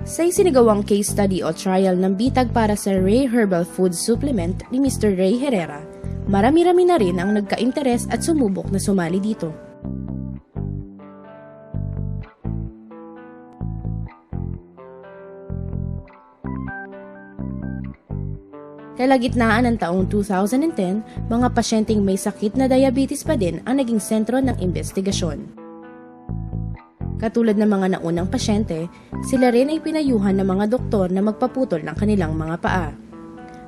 Sa isinagawang case study o trial ng bitag para sa Ray Herbal Food Supplement ni Mr. Ray Herrera, marami-rami na rin ang nagka-interes at sumubok na sumali dito. Kalagitnaan ng taong 2010, mga pasyenteng may sakit na diabetes pa din ang naging sentro ng investigasyon. Katulad ng mga naunang pasyente, sila rin ay pinayuhan ng mga doktor na magpaputol ng kanilang mga paa.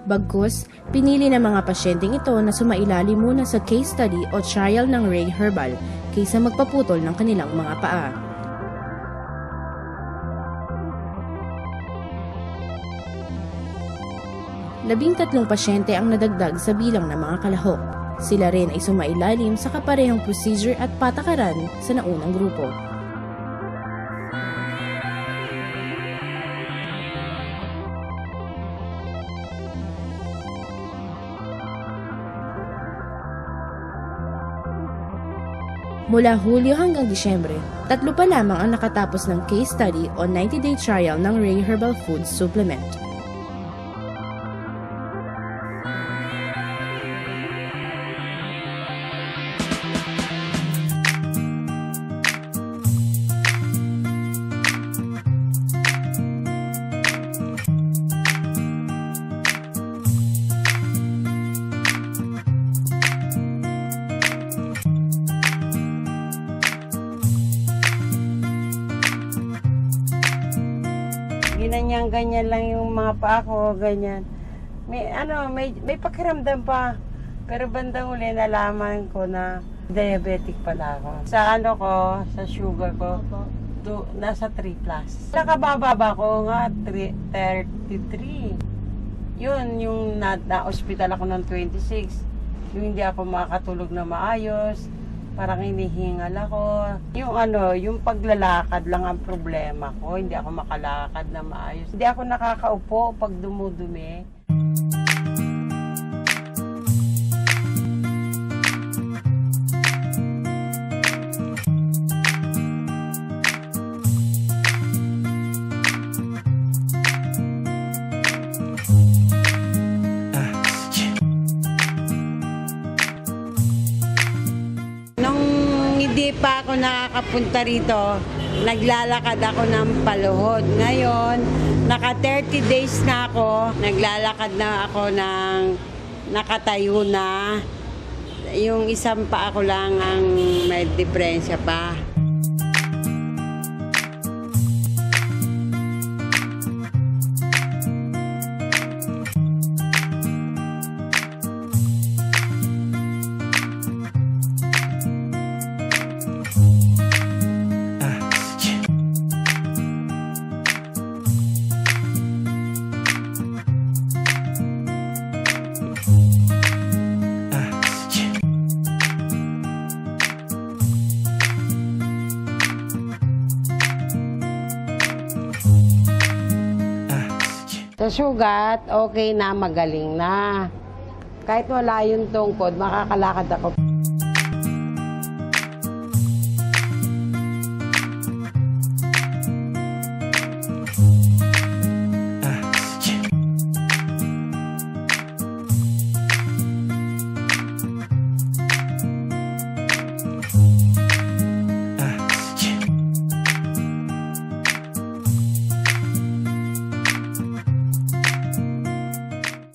Bagkus, pinili ng mga pasyenteng ito na sumailalim muna sa case study o trial ng Ray Herbal kaysa magpaputol ng kanilang mga paa. Labing-tatlong pasyente ang nadagdag sa bilang ng mga kalahok. Sila rin ay sumailalim sa kaparehang procedure at patakaran sa naunang grupo. Mula Hulyo hanggang Disyembre, 3 pa lamang ang nakatapos ng case study o 90-day trial ng Ray Herbal Food Supplement. Ganyan lang yung mga paa ko, ganyan. May pakiramdam pa. Pero bandang uli nalaman ko na diabetic pala ako. Sa sugar ko, nasa 3+. Nakabababa ko nga, 33. Yun, yung na-hospital ako ng 26. Yung hindi ako makakatulog na maayos. Parang hinihingal ako. Yung paglalakad lang ang problema ko. Hindi ako makalakad na maayos. Hindi ako nakakaupo pag dumudumi. Hindi pa ako nakakapunta rito, naglalakad ako ng paluhod. Ngayon, naka 30 days na ako, naglalakad na ako ng nakatayo na. Yung isang pa ako lang ang may diferensya pa. Sa sugat, okay na, magaling na. Kahit wala yung tungkod, makakalakad ako.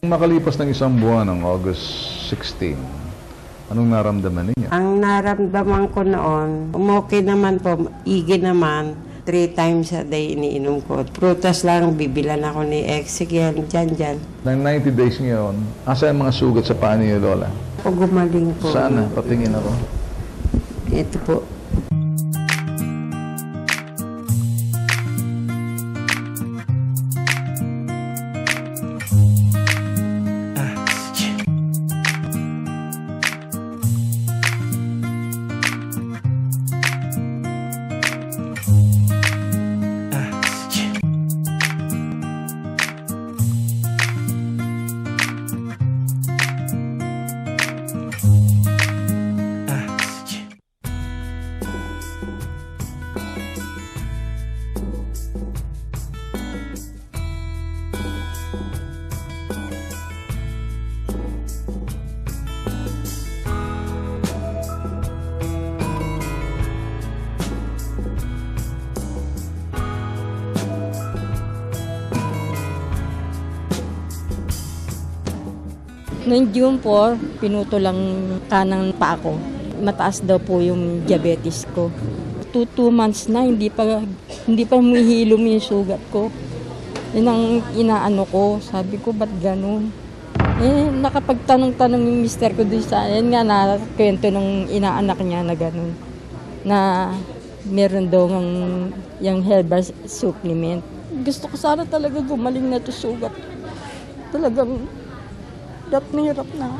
Makalipas ng isang buwan ng August 16, anong naramdaman ninyo? Ang naramdaman ko noon, okay naman po, igi naman. 3 times a day iniinom ko. Prutas lang, bibilan ako ni Ezekiel, dyan. Nang 90 days ngayon, asa ang mga sugat sa paa niyo, Lola? O gumaling po. Sana, patingin ako. Ito po. Noong June 4, pinuto lang kanang pa ako. Mataas daw po yung diabetes ko. 2 months na, hindi pa humihilom yung sugat ko. Yun ang inaano ko. Sabi ko, ba't ganun? Nakapagtanong-tanong yung mister ko doon sa akin nga na kwento ng inaanak niya na ganun. Na meron daw yung herbal supplement. Gusto ko sana talaga gumaling na ito sugat. Talagang hirap na.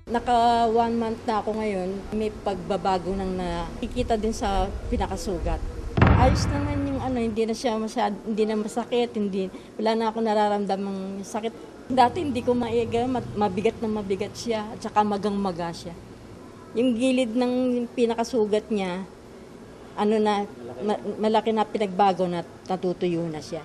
Naka 1 month na ako ngayon, may pagbabago nang nakikita din sa pinakasugat. Ayos naman yung hindi na siya hindi na masakit, wala na ako nararamdamang sakit. Dati hindi ko maiga, mabigat na mabigat siya, at saka magang-maga siya. Yung gilid ng pinakasugat niya, malaki na pinagbago na natutuyo na siya.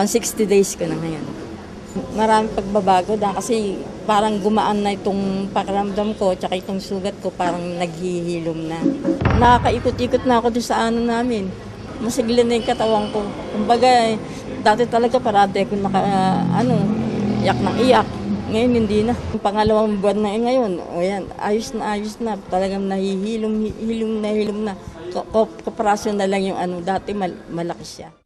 Pang 60 days ko na ngayon. Maraming pagbabago kasi parang gumaan na itong pakiramdam ko tsaka itong sugat ko parang naghihilom na. Nakakaikot-ikot na ako doon sa namin. Masigla na yung katawan ko. Kumbaga, dati talaga parati ako iyak ng iyak. Ngayon hindi na. Yung pangalawang buwan na ngayon, ayos na. Talagang hilom na. Kooperasyon na lang yung dati malaki siya.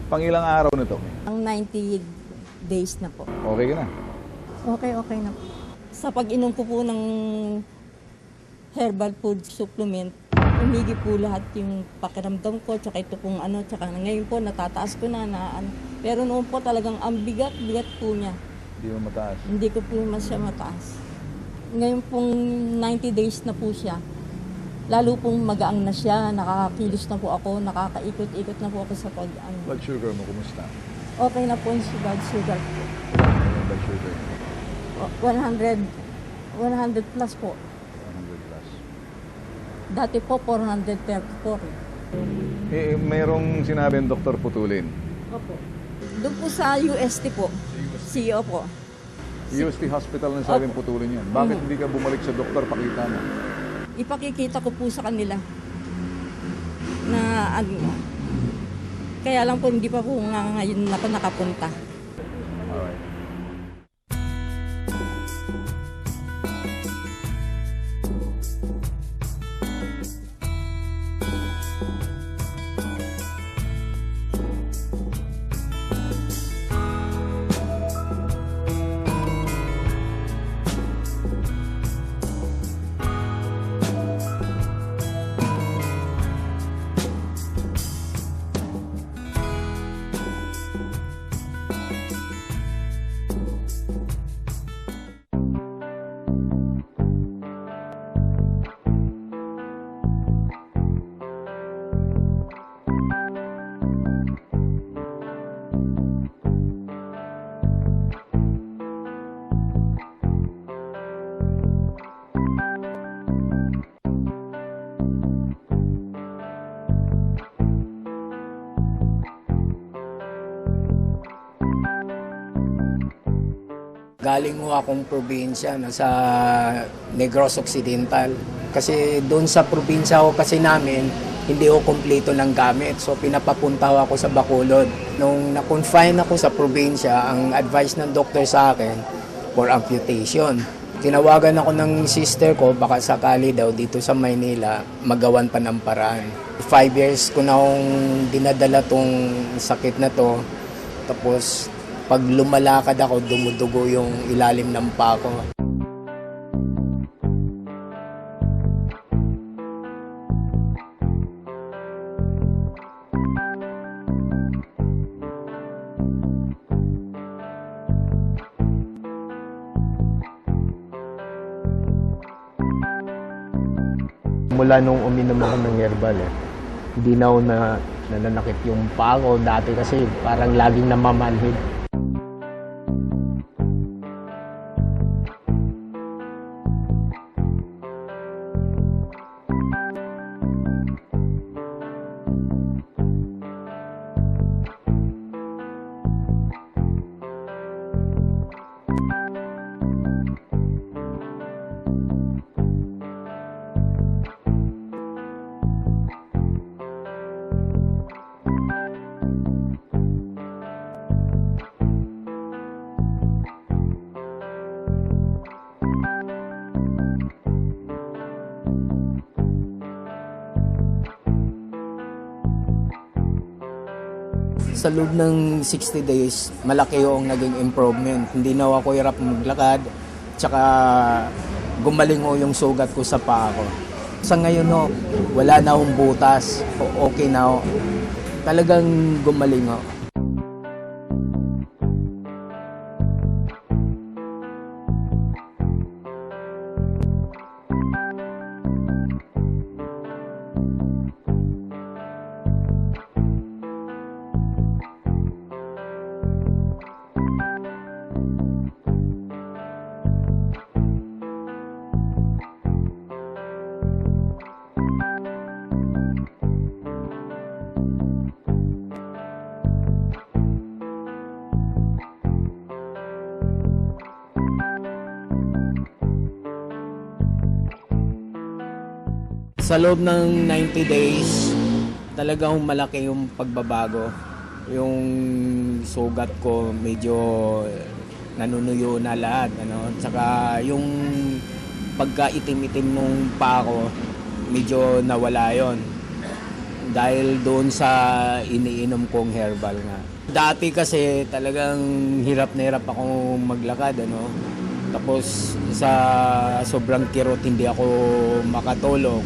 Pang ilang araw na to? Ang 90 days na po. Okay ka na? Okay na po. Sa pag-inom ko po ng herbal food supplement, umigi po lahat yung pakiramdam ko, tsaka ito pong tsaka ngayon po natataas ko na pero noon po talagang ang bigat po niya. Hindi mo mataas? Hindi ko po siya mataas. Ngayon pong 90 days na po siya, lalo pong magaang na siya, nakakakilos na po ako, nakakaikot-ikot na po ako sa Blood sugar mo, kumusta? Okay na po yung blood sugar po. Ano yung blood sugar? 100 plus po. 100 plus. Dati po 434. Mayroong sinabi ng Dr. Putulin. Opo. Doon po sa UST po. CEO po. UST Hospital na sabing Putulin yan. Bakit hindi ka bumalik sa doktor, pakita mo? Ipakikita ko po sa kanila na kaya lang po hindi pa po ngayon ako nakapunta. Alright. galing ho akong probinsya, nasa Negros Occidental. Kasi doon sa probinsya ko kasi namin, hindi ho kumpleto ng gamit. So pinapapunta ho ako sa Bacolod. Nung na-confine ako sa probinsya, ang advice ng doktor sa akin for amputation. Tinawagan ako ng sister ko, baka sakali daw dito sa Maynila, magawan pa ng paraan. 5 years ko na akong dinadala tong sakit na to. Tapos pag lumalakad ako, dumudugo yung ilalim ng paa ko. Mula nung uminom ako ng herbal, hindi na ako nananakit yung paa ko dati kasi parang laging namamanhid. Sa loob ng 60 days, malaki yung naging improvement. Hindi na ako hirap maglakad, tsaka gumaling ho yung sugat ko sa paa ko. Sa ngayon ho, wala na akong butas, okay na ho. Talagang gumaling ho. Sa loob ng 90 days, talagang malaki yung pagbabago. Yung sugat ko medyo nanunuyo na lahat. Tsaka yung pagka-itim-itim nung paa ko, medyo nawala yon. Dahil doon sa iniinom kong herbal nga. Dati kasi talagang hirap na hirap akong maglakad. Tapos sa sobrang kirot hindi ako makatulog.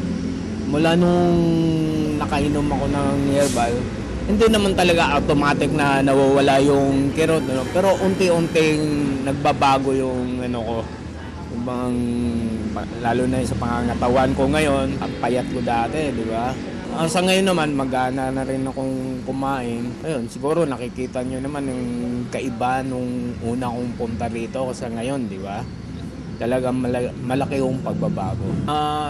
Mula nung nakainom ako ng herbal, hindi naman talaga automatic na nawawala yung kirot. Pero unti-unting nagbabago yung ko. Yung lalo na sa pangangatawan ko ngayon, ang payat ko dati, di ba? Sa ngayon naman, magana na rin akong kumain. Ayun, siguro nakikita nyo naman yung kaiba nung una kong punta rito kasi ngayon, di ba? Talagang malaki yung pagbabago.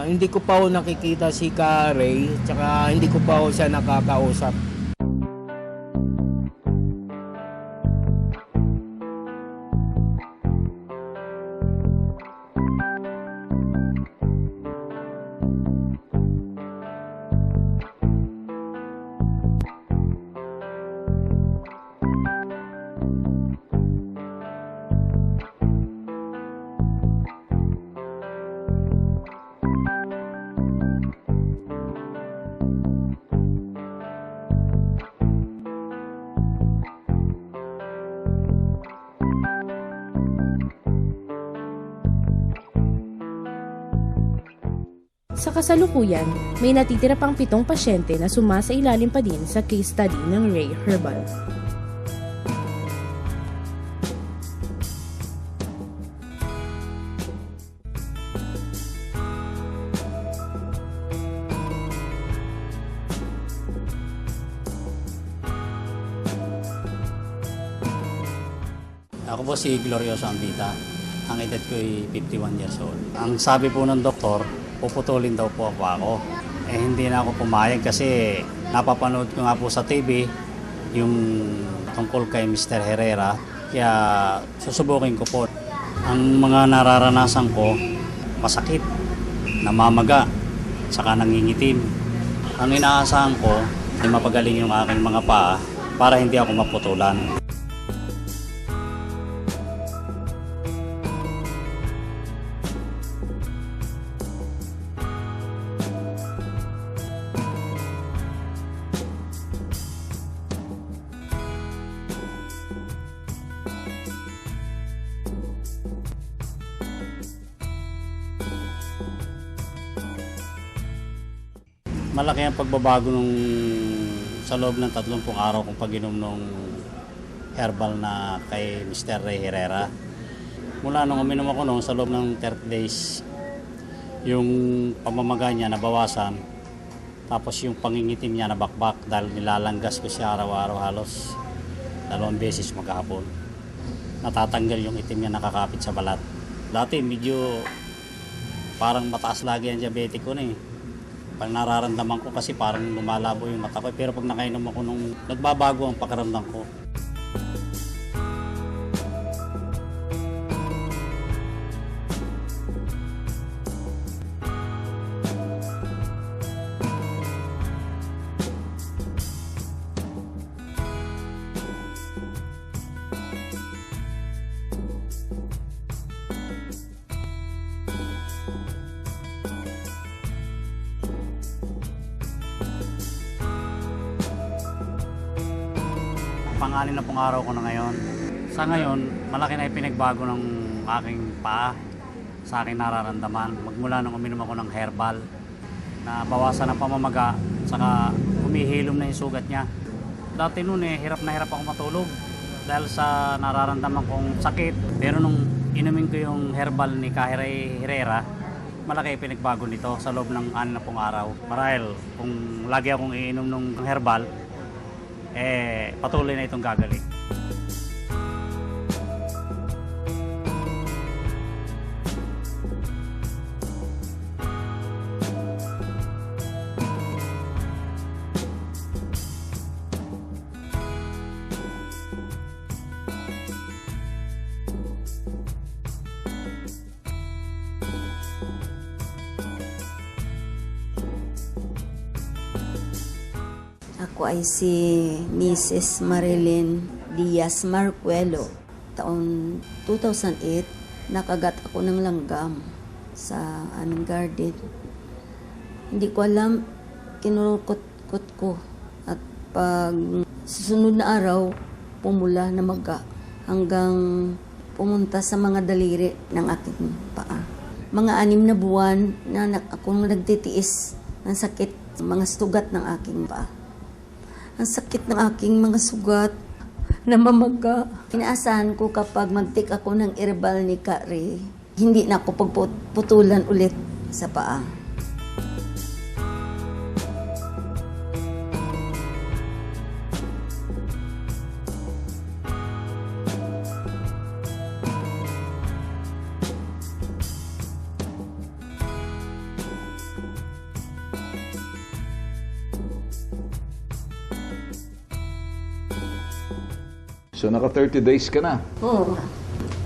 Hindi ko pa nakikita si Ray, tsaka hindi ko pa siya nakakausap. Sa kasalukuyan, may natitira pang 7 pasyente na sumasailalim pa din sa case study ng Ray Herbal. Ako po si Glorioso Ambita. Ang edad ko ay 51 years old. Ang sabi po ng doktor, puputulin daw po ako. Hindi na ako pumayag kasi napapanood ko nga po sa TV yung tungkol kay Mr. Herrera. Kaya susubukin ko po. Ang mga nararanasan ko, masakit, namamaga, saka nangingitim. Ang inaasahan ko ay mapagaling yung aking mga paa para hindi ako maputulan. Malaki ang pagbabago sa loob ng 30 araw kong pag-inom ng herbal na kay Mr. Ray Herrera. Mula nung uminom ako sa loob ng 30 days, yung pamamaga niya nabawasan, tapos yung pangingitim niya nabakbak dahil nilalanggas ko siya araw-araw halos 2 beses maghapon. Natatanggal yung itim niya nakakapit sa balat. Dati medyo parang mataas lagi ang diabetic ko na eh. Pag nararamdaman ko kasi parang lumalabo yung mata ko. Pero pag nakainom ako nagbabago ang pakiramdam ko. Pang-anim na pong araw ko na ngayon. Sa ngayon, malaki na ipinagbago ng aking paa sa aking nararamdaman. Magmula nung uminom ako ng herbal, na bawasan ang pamamaga, saka humihilom na yung sugat niya. Dati noon hirap na hirap ako matulog dahil sa nararamdaman kong sakit. Pero nung inumin ko yung herbal ni Ray Herrera, malaki ipinagbago nito sa loob ng 6 na pong araw. Marahil kung lagi akong iinom ng herbal, patuloy na itong gagaling. Ako ay si Mrs. Marilyn Diaz Marcuelo. Taon 2008, nakagat ako ng langgam sa aming garden. Hindi ko alam, kinurukot ko. At pag susunod na araw, pumula na maga hanggang pumunta sa mga daliri ng aking paa. Mga 6 na buwan na akong nagtitiis ng sakit, mga sugat ng aking paa. Ang sakit ng aking mga sugat, namamaga. Inaasahan ko kapag mag-take ako ng herbal ni Ray, hindi na ako pagputulan ulit sa paa. So, naka 30 days ka na. Oo.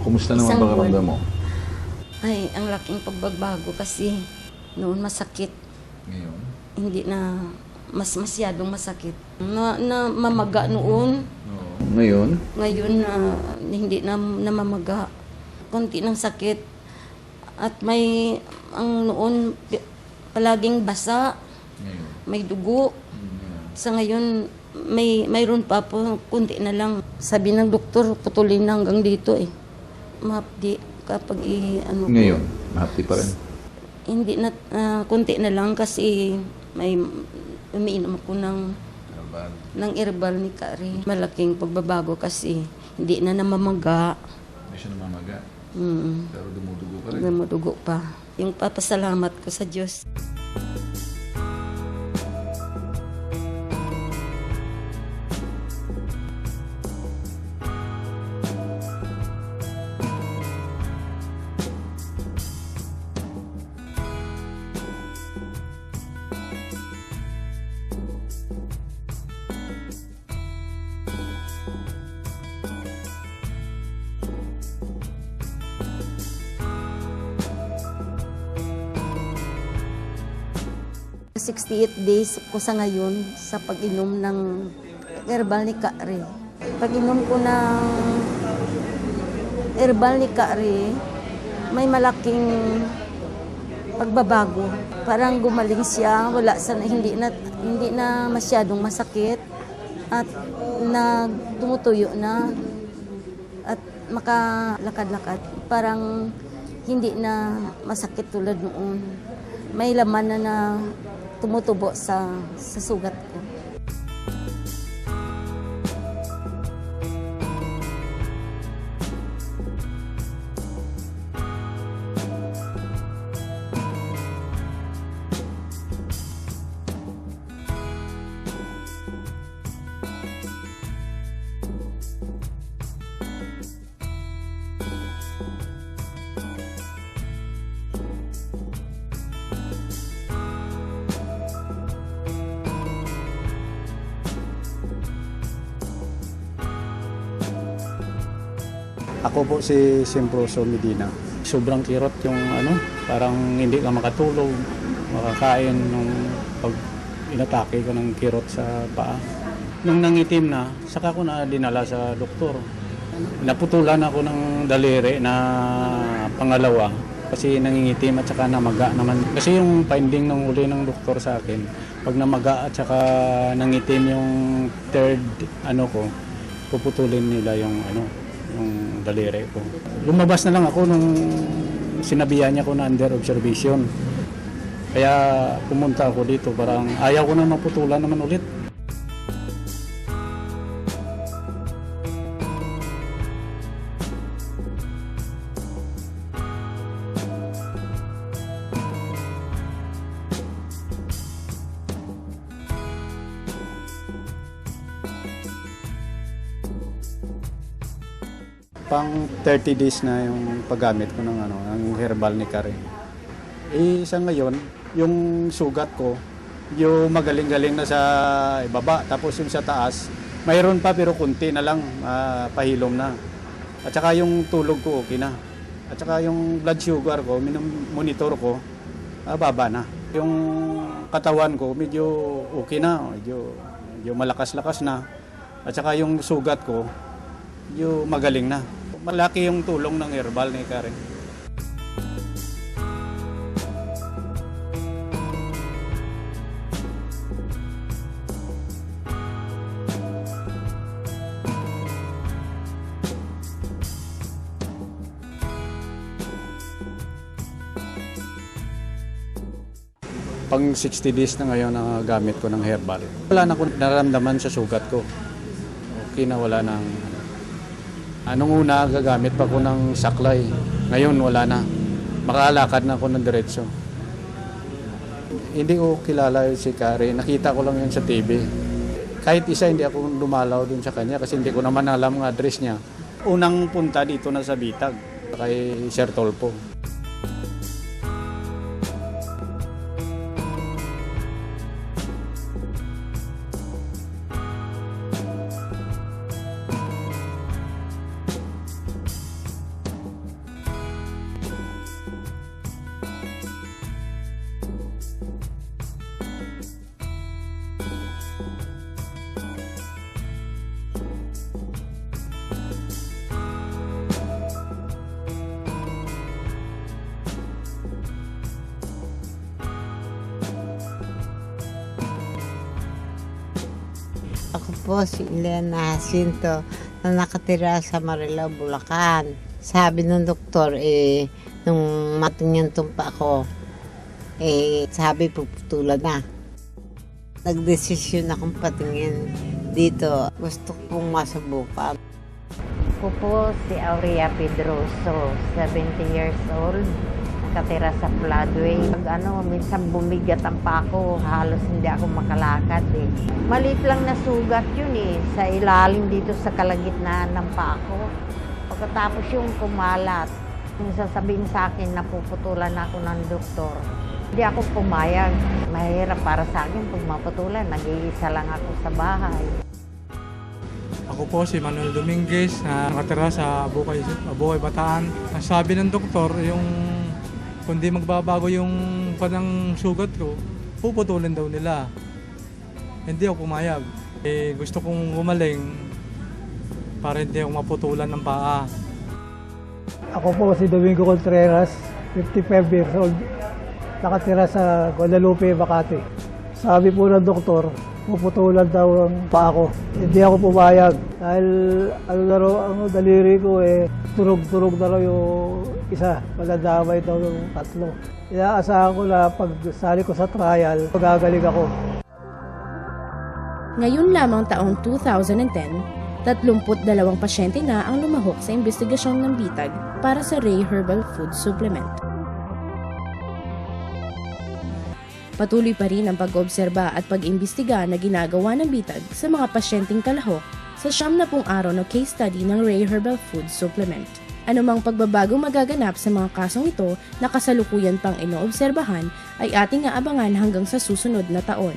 Kumusta naman Isang pakiramdam mo? Ay, ang laking pagbabago kasi noon masakit. Ngayon? Hindi na, masyadong masakit. Na mamaga noon. Ngayon? Ngayon hindi na namamaga. Konti ng sakit. At ang noon palaging basa. Ngayon? May dugo. Sa ngayon, mayroon pa po, kunti na lang. Sabi ng doktor, putulin na hanggang dito eh. Mahapdi kapag Ngayon? Mahapdi pa rin? Hindi na, kunti na lang kasi may umiinom ako ng herbal ni Ray. Malaking pagbabago kasi hindi na namamaga. Hindi siya namamaga. Pero dumudugo pa rin. Dumudugo pa. Yung papasalamat ko sa Diyos. 68 days ko sa ngayon sa pag-inom ng herbal ni Kari. Pag-inom ko ng herbal ni Kari, may malaking pagbabago. Parang gumaling siya, hindi na masyadong masakit at tumutuyo na at makalakad-lakad. Parang hindi na masakit tulad noon. May laman na tumutubo sa sugat ko. Ako po si Simproso Medina. Sobrang kirot yung parang hindi ka makatulog, makakain nung pag inatake ko ng kirot sa paa. Nung nangitim na, saka ko na dinala sa doktor. Naputulan ako ng daliri na pangalawa kasi nangingitim at saka namaga naman. Kasi yung finding ng uli ng doktor sa akin, pag namaga at saka nangitim yung third ko, puputulin nila yung daliri ko. Lumabas na lang ako nung sinabihan niya ko na under observation. Kaya pumunta ako dito, parang ayaw ko na maputulan naman ulit. Pang 30 days na yung paggamit ko ng herbal ni Kari. Sa ngayon, yung sugat ko, yung magaling-galing na sa ibaba, tapos yung sa taas, mayroon pa pero kunti na lang, pahilom na. At saka yung tulog ko okay na. At saka yung blood sugar ko, monitor ko, baba na. Yung katawan ko, medyo okay na, medyo malakas-lakas na. At saka yung sugat ko, medyo magaling na. Malaki yung tulong ng herbal ni Karen. Pang 60 days na ngayon ang gamit ko ng herbal. Wala na akong nararamdaman sa sugat ko. Okay na, wala nang Anong una, gagamit pa ko ng saklay. Ngayon, wala na. Makalakad na ako ng diretso. Hindi ko kilala si Kari. Nakita ko lang yun sa TV. Kahit isa, hindi ako dumalaw dun sa kanya kasi hindi ko naman alam ang address niya. Unang punta dito na sa Bitag, kay Sir Tolpo. Ako po si Elena Jacinto na nakatira sa Marilao, Bulacan. Sabi ng doktor, nung matingin tumpa ako, sabi puputulan na. Nagdesisyon akong patingin dito. Gusto kong masubukan. Ako po si Aurea Pedroso, 70 years old. Nakatira sa Floodway. Minsan bumigat ang pako, halos hindi ako makalakad Maliit lang na sugat yun sa ilalim dito sa kalagitnaan ng pako. Pagkatapos yung kumalat, yung sasabihin sa akin na puputulan ako ng doktor. Hindi ako pumayag. Mahirap para sa akin pag maputulan, nag-iisa lang ako sa bahay. Ako po si Manuel Dominguez, nakatira sa Bukay, Bataan. Sabi ng doktor, kung di magbabago yung panang sugat ko, puputulin daw nila. Hindi ako pumayag. Gusto kong gumaling para hindi ako maputulan ng paa. Ako po si Domingo Contreras, 55 years old, nakatira sa Guadalupe, Makati. Sabi po ng doktor, puputulan daw ang paa ko. Hindi ako pumayag dahil ang daliri ko turog-turog na raw yung isa, madadamay daw yung tatlo. Inaasahan ko na pag sali ko sa trial, magagaling ako. Ngayon lamang taong 2010, 32 pasyente na ang lumahok sa investigasyon ng bitag para sa Ray Herbal Food Supplement. Patuloy pa rin ang pag-obserba at pag-imbestiga na ginagawa ng bitag sa mga pasyenteng kalahok sa 70 araw na case study ng Ray Herbal Food Supplement. Anumang pagbabago magaganap sa mga kasong ito na kasalukuyan pang inoobserbahan ay ating aabangan hanggang sa susunod na taon.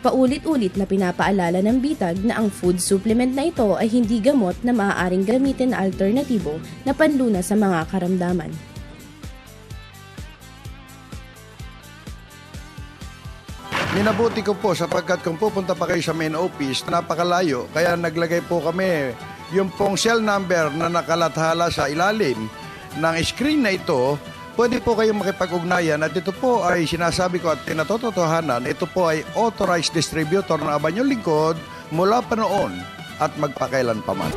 Paulit-ulit na pinapaalala ng bitag na ang food supplement na ito ay hindi gamot na maaaring gamitin na alternatibo na panlunas sa mga karamdaman. Minabuti ko po sapagkat kung pupunta pa kayo sa main office, napakalayo, kaya naglagay po kami yung pong cell number na nakalathala sa ilalim ng screen na ito. Pwede po kayong makipag-ugnayan at ito po ay sinasabi ko at pinatotohanan, ito po ay authorized distributor ng Abanyong Lingkod mula pa noon at magpakailan pa man.